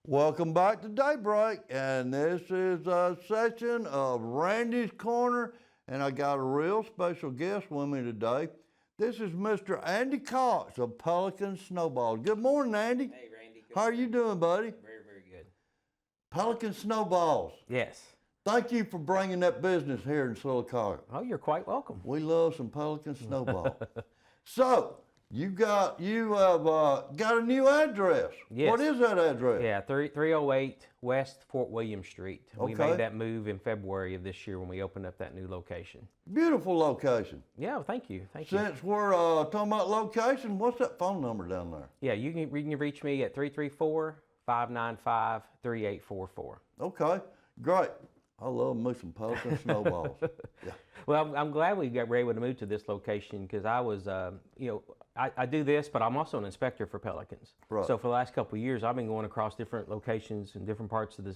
Welcome back to Daybreak, and this is a session of Randy's Corner, and I got a real special guest with me today. This is Mr. Andy Cox of Pelican Snowballs. Good morning, Andy. Hey, Randy. Good How are morning. you doing, buddy? Very, very good. Pelican Snowballs. Yes. Thank you for bringing that business here in Sylacauga. Oh, you're quite welcome. We love some Pelican Snowballs. So, you have got a new address. Yes. What is that address? Yeah, 308 West Fort William Street. We Okay. made that move in February of this year when we opened up that new location. Beautiful location. Yeah, well, thank you. Thank you. Since we're talking about location, what's that phone number down there? Yeah, you can reach me at 334-595-3844. Okay, great. I love me some Pelican Snowballs. Yeah. Well, I'm glad were able to move to this location because I was, I do this, but I'm also an inspector for pelicans. Right. So for the last couple of years, I've been going across different locations in different parts of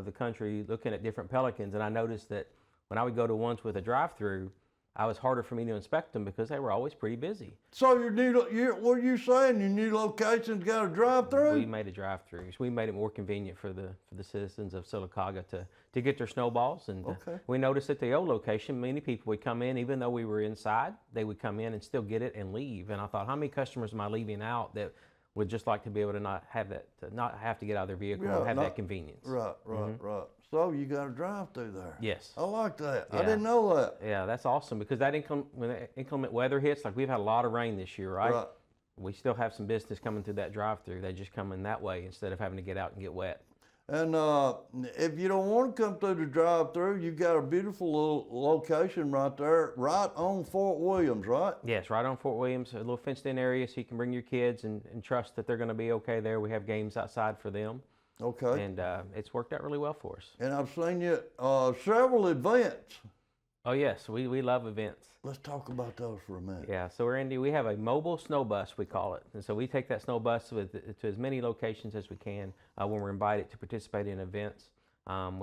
the country, looking at different pelicans, and I noticed that when I would go to ones with a drive-through, I was harder for me to inspect them because they were always pretty busy. So what are you saying? Your new location's got a drive-through? We made a drive-through. So we made it more convenient for the citizens of Sylacauga to get their snowballs. And Okay. we noticed at the old location, many people would come in, even though we were inside, they would come in and still get it and leave. And I thought, how many customers am I leaving out that would just like to be able to not have to get out of their vehicle and have that convenience? Right. So you got a drive-through there. Yes. I like that. I Yeah. didn't know that. Yeah, that's awesome because when the inclement weather hits, like we've had a lot of rain this year, right? Right. We still have some business coming through that drive-through. They just come in that way instead of having to get out and get wet. And if you don't want to come through the drive-through, you got a beautiful little location right there, right on Fort Williams, right? Yes, right on Fort Williams, a little fenced-in area so you can bring your kids and trust that they're going to be okay there. We have games outside for them, Okay. and it's worked out really well for us. And I've seen you several events. Oh yes, we love events. Let's talk about those for a minute. Yeah, so Randy, we have a mobile snow bus, we call it. And so we take that snow bus to as many locations as we can when we're invited to participate in events. I've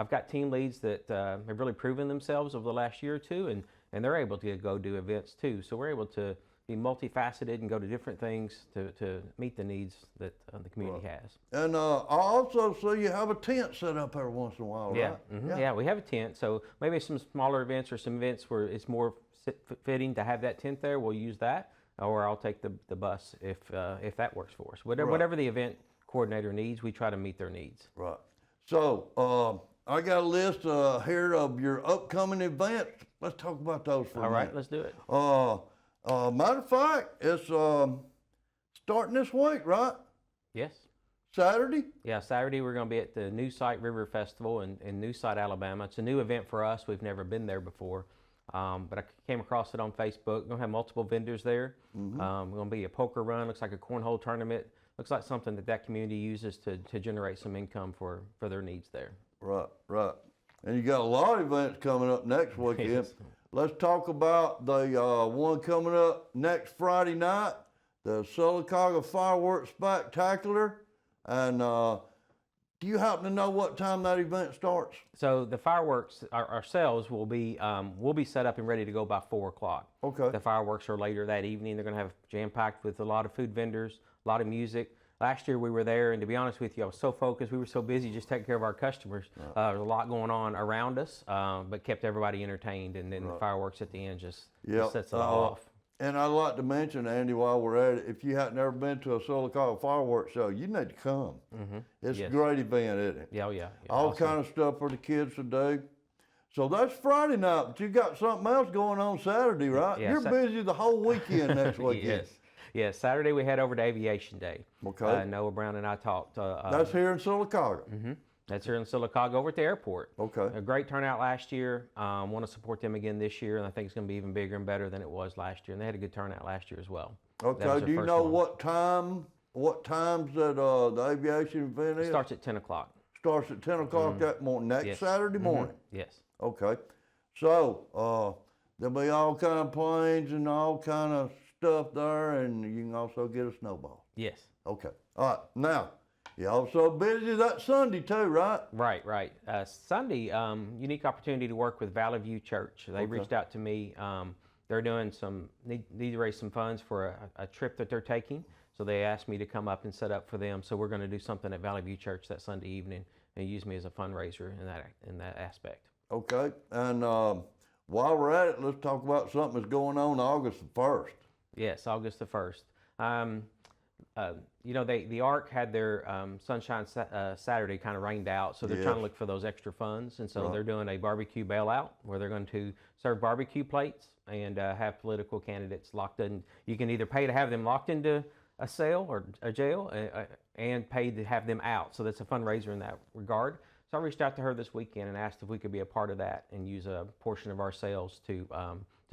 got team leads that have really proven themselves over the last year or two, and they're able to go do events too. So we're able to be multifaceted and go to different things to meet the needs that the community has. And I also see you have a tent set up every once in a while, Yeah, right? yeah, we have a tent. So maybe some smaller events or some events where it's more fitting to have that tent there, we'll use that, or I'll take the bus if that works for us. Whatever the event coordinator needs, we try to meet their needs. Right. So I got a list here of your upcoming events. Let's talk about those for a All right, minute. let's do it. Matter of fact, it's starting this week, right? Yes. Saturday? Yeah, Saturday we're going to be at the New Site River Festival in New Site, Alabama. It's a new event for us. We've never been there before, but I came across it on Facebook. We're going to have multiple vendors there. We're going to be a poker run. Looks like a cornhole tournament. Looks like something that community uses to generate some income for their needs there. Right. And you got a lot of events coming up next weekend. Yes. Let's talk about the one coming up next Friday night, the Sylacauga Fireworks Spectacular. And do you happen to know what time that event starts? So the fireworks ourselves will be we'll be set up and ready to go by 4 o'clock. Okay. The fireworks are later that evening. They're going to have jam-packed with a lot of food vendors, a lot of music. Last year we were there, and to be honest with you, I was so focused. We were so busy just taking care of our customers. There was a lot going on around us, but kept everybody entertained. And then the fireworks at the end just sets it all off. And I'd like to mention, Andy, while we're at it, if you hadn't ever been to a Sylacauga fireworks show, you need to come. It's a great event, isn't it? Yeah, yeah. All awesome. kind of stuff for the kids to do. So that's Friday night, but you got something else going on Saturday, right? Yeah, You're busy the whole weekend next weekend. Yes. Saturday we head over to Aviation Day. Okay. Noah Brown and I talked. That's here in Sylacauga. That's here in Sylacauga over at the airport. Okay. A great turnout last year. Want to support them again this year, and I think it's going to be even bigger and better than it was last year. And they had a good turnout last year as well. Okay. Do you know what times that the aviation event is? It starts at 10 o'clock. Starts at 10 o'clock that morning, next Saturday morning. Yes. Okay. So there'll be all kind of planes and all kind of stuff there, and you can also get a snowball. Yes. Okay. All right. Now, you're also busy that Sunday too, right? Right. Sunday, unique opportunity to work with Valley View Church. They reached out to me. They're doing need to raise some funds for a trip that they're taking. So So they asked me to come up and set up for them. So we're going to do something at Valley View Church that Sunday evening and use me as a fundraiser in that aspect. Okay. And while we're at it, let's talk about something that's going on August the 1st. Yes, August the 1st. You know, the ARC had their Sunshine Saturday kind of rained out, so they're trying to look for those extra funds, and so they're doing a barbecue bailout where they're going to serve barbecue plates and have political candidates locked in. You can either pay to have them locked into a cell or a jail and pay to have them out. So that's a fundraiser in that regard. So I reached out to her this weekend and asked if we could be a part of that and use a portion of our sales to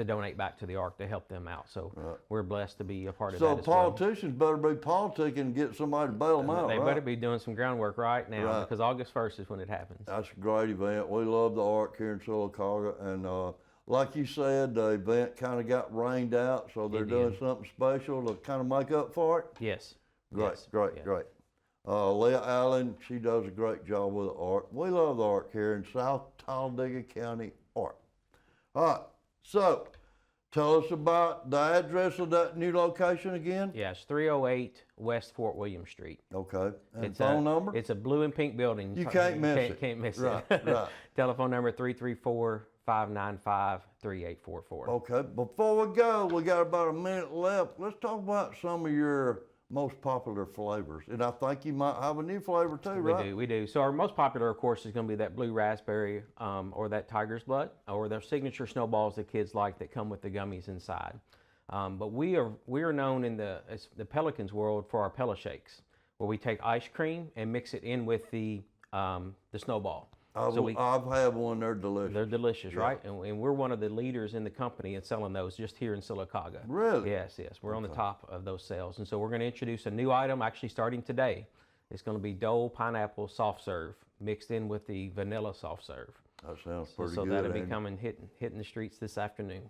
donate back to the ARC to help them out. So we're blessed to be a part of that So as well. politicians better be politicking and get somebody to bail them out, They right? better be doing some groundwork right now because August 1st is when it happens. That's a great event. We love the ARC here in Sylacauga. And like you said, the event kind of got rained out, so they're doing something special to kind of make up for it. Yes. Great, Yes. great, Yeah. great. Leah Allen, she does a great job with the ARC. We love the ARC here in South Talladega County ARC. All right, so tell us about the address of that new location again. Yeah, it's 308 West Fort William Street. Okay, and It's phone a, number? It's a blue and pink building. You can't miss it. Can't miss Right, it. right. Telephone number 334-595-3844. Okay, before we go, we got about a minute left. Let's talk about some of your most popular flavors. And I think you might have a new flavor too, right? We do. So our most popular, of course, is going to be that blue raspberry or that tiger's blood or their signature snowballs that kids like that come with the gummies inside. But we are known in the Pelicans world for our Pella Shakes, where we take ice cream and mix it in with the snowball. I've had one, they're delicious. They're delicious, right? And we're one of the leaders in the company in selling those just here in Sylacauga. Really? Yes. We're on the top of those sales. And so we're going to introduce a new item actually starting today. It's going to be Dole Pineapple Soft Serve mixed in with the vanilla soft serve. That sounds pretty So good. that'll be Andy. coming, hitting the streets this afternoon.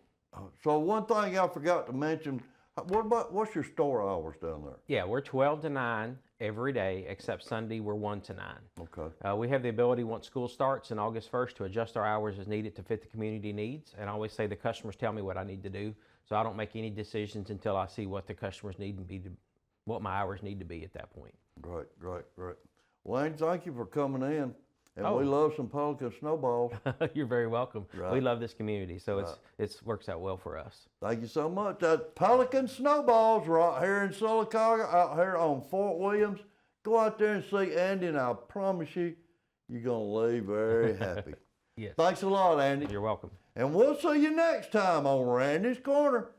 So one thing I forgot to mention, what's your store hours down there? Yeah, we're 12 to 9 every day, except Sunday we're 1 to 9. Okay. We have the ability once school starts in August 1st to adjust our hours as needed to fit the community needs. And I always say the customers tell me what I need to do. So I don't make any decisions until I see what the customers need and what my hours need to be at that point. Great. Wayne, thank you for coming in. And Oh. we love some Pelican snowballs. You're very welcome. Right. We love this community, so it works out well for us. Thank you so much. That's Pelican Snowballs right here in Sylacauga, out here on Fort Williams. Go out there and see Andy, and I promise you, you're going to leave very happy. Yes. Thanks a lot, Andy. You're welcome. And we'll see you next time on Randy's Corner.